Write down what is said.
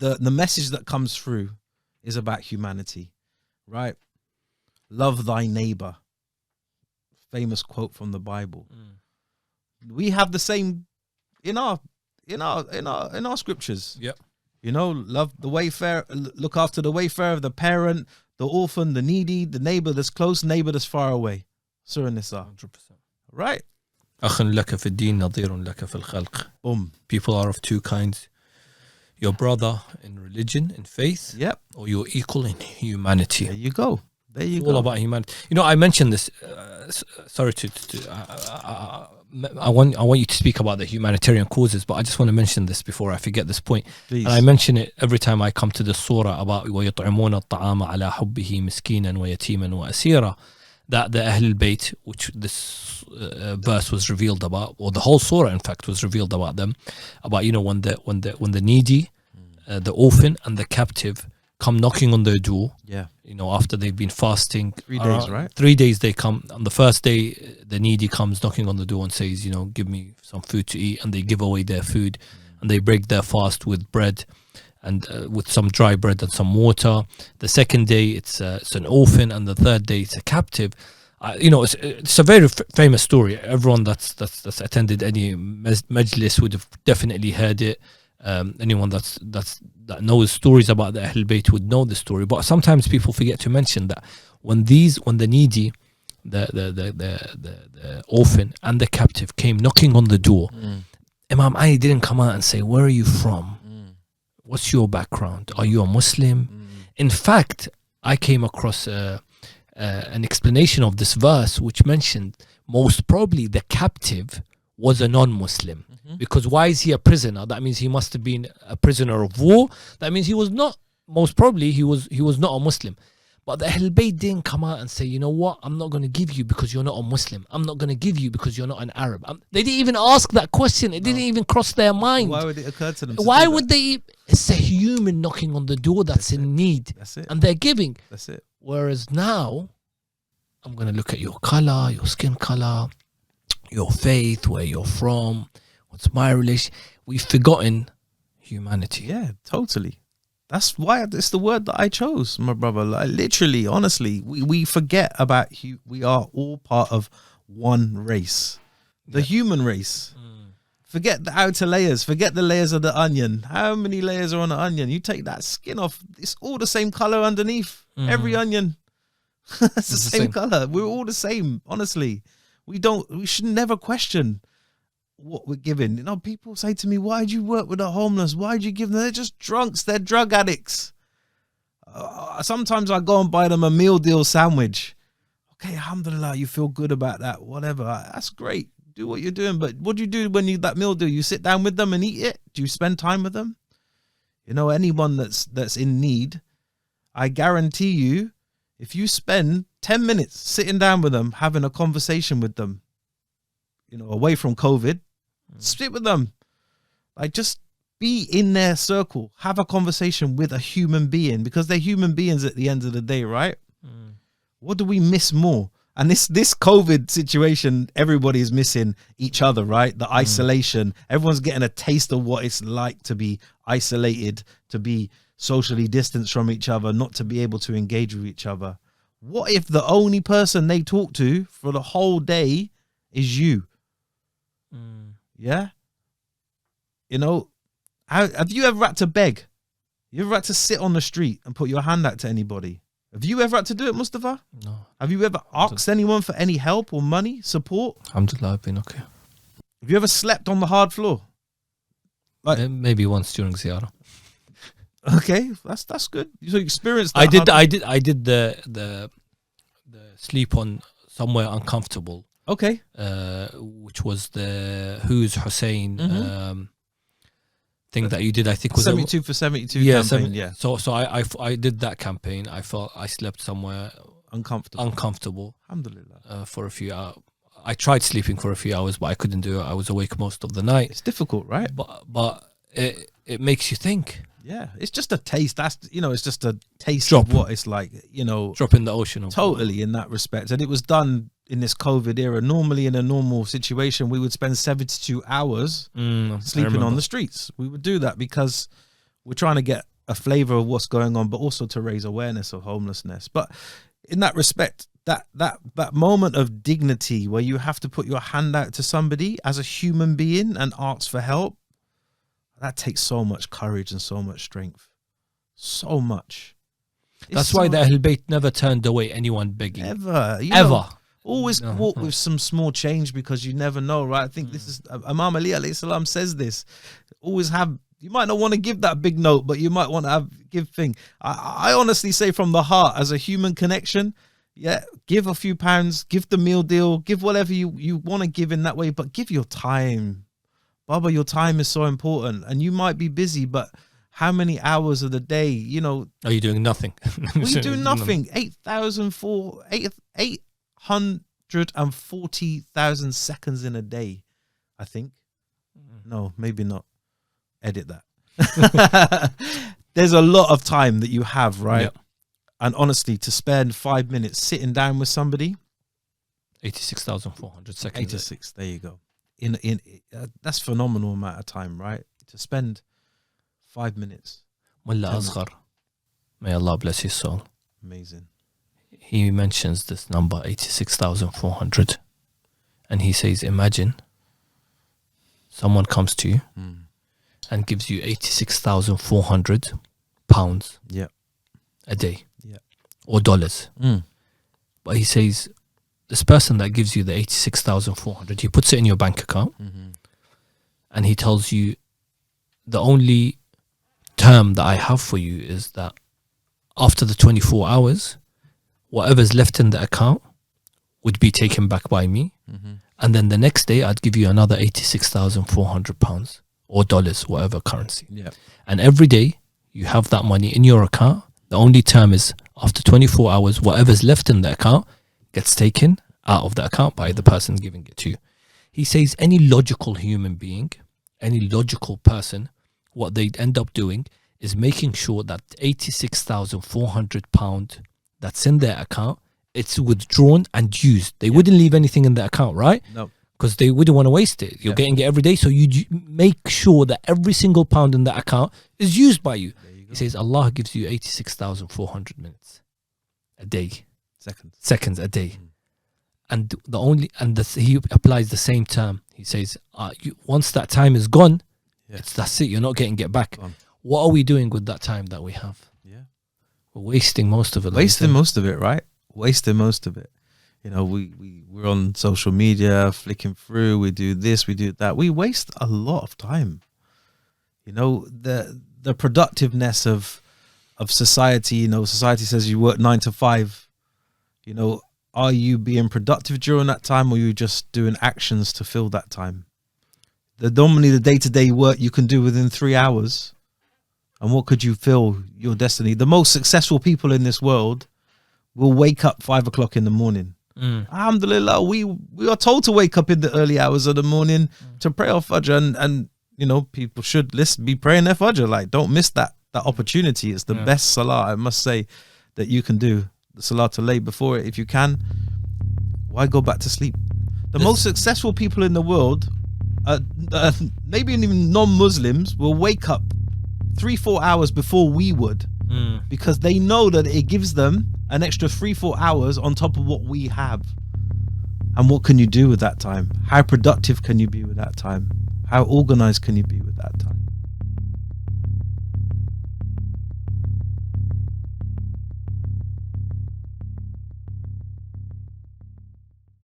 the message that comes through is about humanity, right? Love thy neighbor. Famous quote from the Bible. We have the same in our scriptures. Yep. You know, love the wayfarer, look after the wayfarer, the parent, the orphan, the needy, the neighbor that's close, neighbor that's far away. Surah Nisa. 100%. Right. أخ لك في الدين نظير لك في الخلق. People are of two kinds. Your brother in religion, in faith, or your equal in humanity. There you go. It's all about humanity. You know, I mentioned this. Sorry I want you to speak about the humanitarian causes, but I just want to mention this before I forget this point. Please. And I mention it every time I come to the surah about وَيُطْعِمُونَ الطَّعَامَ عَلَى حُبِّهِ مِسْكِينًا وَيَتِيمًا وَأَسِيرًا. That the Ahl al-Bayt, which this verse was revealed about, or the whole surah in fact was revealed about them, about, you know, when the needy, the orphan and the captive come knocking on their door, you know, after they've been fasting 3 days, right? 3 days, they come on the first day. The needy comes knocking on the door and says, you know, give me some food to eat, and they give away their food, and they break their fast with bread and with some dry bread and some water. The second day it's an orphan, and the third day it's a captive. You know, it's a very famous story. Everyone that's attended any majlis would have definitely heard it. Anyone that knows stories about the Ahl Bayt would know the story. But sometimes people forget to mention that when the needy, the orphan and the captive came knocking on the door, Imam Ali didn't come out and say, where are you from? What's your background? Are you a Muslim? In fact, I came across an explanation of this verse which mentioned most probably the captive was a non-Muslim. Because why is he a prisoner? That means he must have been a prisoner of war. That means he was not, most probably he was not a Muslim. But the Ahl Bayt didn't come out and say, you know what, I'm not going to give you because you're not a Muslim. I'm not going to give you because you're not an Arab. They didn't even ask that question. It didn't even cross their mind. Why would it occur to them? Why would they? It's a human knocking on the door that's in need. That's it. And they're giving. That's it. Whereas now, I'm going to look at your color, your skin color, your faith, where you're from, what's my relation. We've forgotten humanity. Yeah, totally. That's why it's the word that I chose, my brother. Like, literally, honestly, we forget about we are all part of one race, the human race. Forget the outer layers. Forget the layers of the onion. How many layers are on the onion? You take that skin off, it's all the same color underneath. Every onion, it's the same color. We're all the same. Honestly, we should never question what we're giving. You know, people say to me, why'd you work with the homeless? Why'd you give them? They're just drunks. They're drug addicts. Sometimes I go and buy them a meal deal sandwich. Okay, alhamdulillah, you feel good about that. Whatever. That's great. Do what you're doing. But what do you do when you that meal deal? You sit down with them and eat it? Do you spend time with them? You know, anyone that's in need, I guarantee you, if you spend 10 minutes sitting down with them, having a conversation with them, you know, away from COVID, sit with them. Like, just be in their circle. Have a conversation with a human being, because they're human beings at the end of the day, right? What do we miss more? And this COVID situation, everybody's missing each other, right? The isolation. Everyone's getting a taste of what it's like to be isolated, to be socially distanced from each other, not to be able to engage with each other. What if the only person they talk to for the whole day is you? Yeah? You know, have you ever had to beg? You ever had to sit on the street and put your hand out to anybody? Have you ever had to do it, Mustafa? No. Have you ever asked anyone for any help or money, support? Alhamdulillah, I've been okay. Have you ever slept on the hard floor? Like, maybe once during ziyarah. Okay, that's good. So you experienced that. I did the sleep on somewhere uncomfortable. Okay. Which was the Who's Hussein thing that you did. I think was 72 for 72 campaign. Yeah. So I did that campaign. I felt I slept somewhere uncomfortable. Alhamdulillah. For a few hours. I tried sleeping for a few hours, but I couldn't do it. I was awake most of the night. It's difficult, right? But it makes you think. Yeah, it's just a taste. That's, you know, it's just a taste of what it's like, you know. Drop in the ocean. Totally, in that respect. And it was done in this COVID era. Normally, in a normal situation, we would spend 72 hours sleeping on the streets. We would do that because we're trying to get a flavor of what's going on, but also to raise awareness of homelessness. But in that respect, that moment of dignity where you have to put your hand out to somebody as a human being and ask for help, that takes so much courage and so much strength. So much. That's why the Ahl Bayt never turned away anyone begging. Ever. Ever. Always walk with some small change, because you never know, right? I think this is Imam Ali alayhi salam says this. Always have, you might not want to give that big note, but you might want to give thing. I honestly say from the heart, as a human connection, yeah, give a few pounds, give the meal deal, give whatever you want to give in that way, but give your time. Baba, your time is so important, and you might be busy, but how many hours of the day, Are you doing nothing? We do nothing. 840,000 seconds in a day, I think. No, maybe not. Edit that. There's a lot of time that you have, right? Yeah. And honestly, to spend 5 minutes sitting down with somebody, 86,400 seconds. 86. There you go. That's phenomenal amount of time, right? To spend 5 minutes. Mullah Asghar, may Allah bless his soul. Amazing. He mentions this number 86,400, and he says, imagine someone comes to you and gives you 86,400 pounds Yeah. a day, Yeah. or dollars. But he says, this person that gives you the 86,400, he puts it in your bank account, and he tells you, the only term that I have for you is that after the 24 hours, whatever's left in the account would be taken back by me. And then the next day, I'd give you another 86,400 pounds or dollars, whatever currency. Yeah. And every day, you have that money in your account. The only term is after 24 hours, whatever's left in the account gets taken out of the account by the person giving it to you. He says any logical human being, any logical person, what they'd end up doing is making sure that 86,400 pound that's in their account, it's withdrawn and used. They wouldn't leave anything in the account, right? No. Because they wouldn't want to waste it. You're getting it every day, so you make sure that every single pound in the account is used by you. He says Allah gives you 86,400 minutes a day, seconds a day, and he applies the same term. He says once that time is gone, that's it. You're not getting it back. What are we doing with that time that we have? We're wasting most of it. Wasting most of it, right? Wasting most of it. We're on social media, flicking through. We do this, we do that. We waste a lot of time. The productiveness of society. Society says you work 9 to 5. Are you being productive during that time, or are you just doing actions to fill that time? Normally the day-to-day work you can do within 3 hours. And what could you fill your destiny? The most successful people in this world will wake up 5 o'clock in the morning. Alhamdulillah, we are told to wake up in the early hours of the morning to pray our Fajr, and people should be praying their Fajr. Like, don't miss that opportunity. It's the best salah, I must say, that you can do. The salah to lay before it, if you can. Why go back to sleep? The most successful people in the world, maybe even non-Muslims, will wake up 3-4 hours before we would, because they know that it gives them an extra 3-4 hours on top of what we have. And what can you do with that time? How productive can you be with that time? How organized can you be with that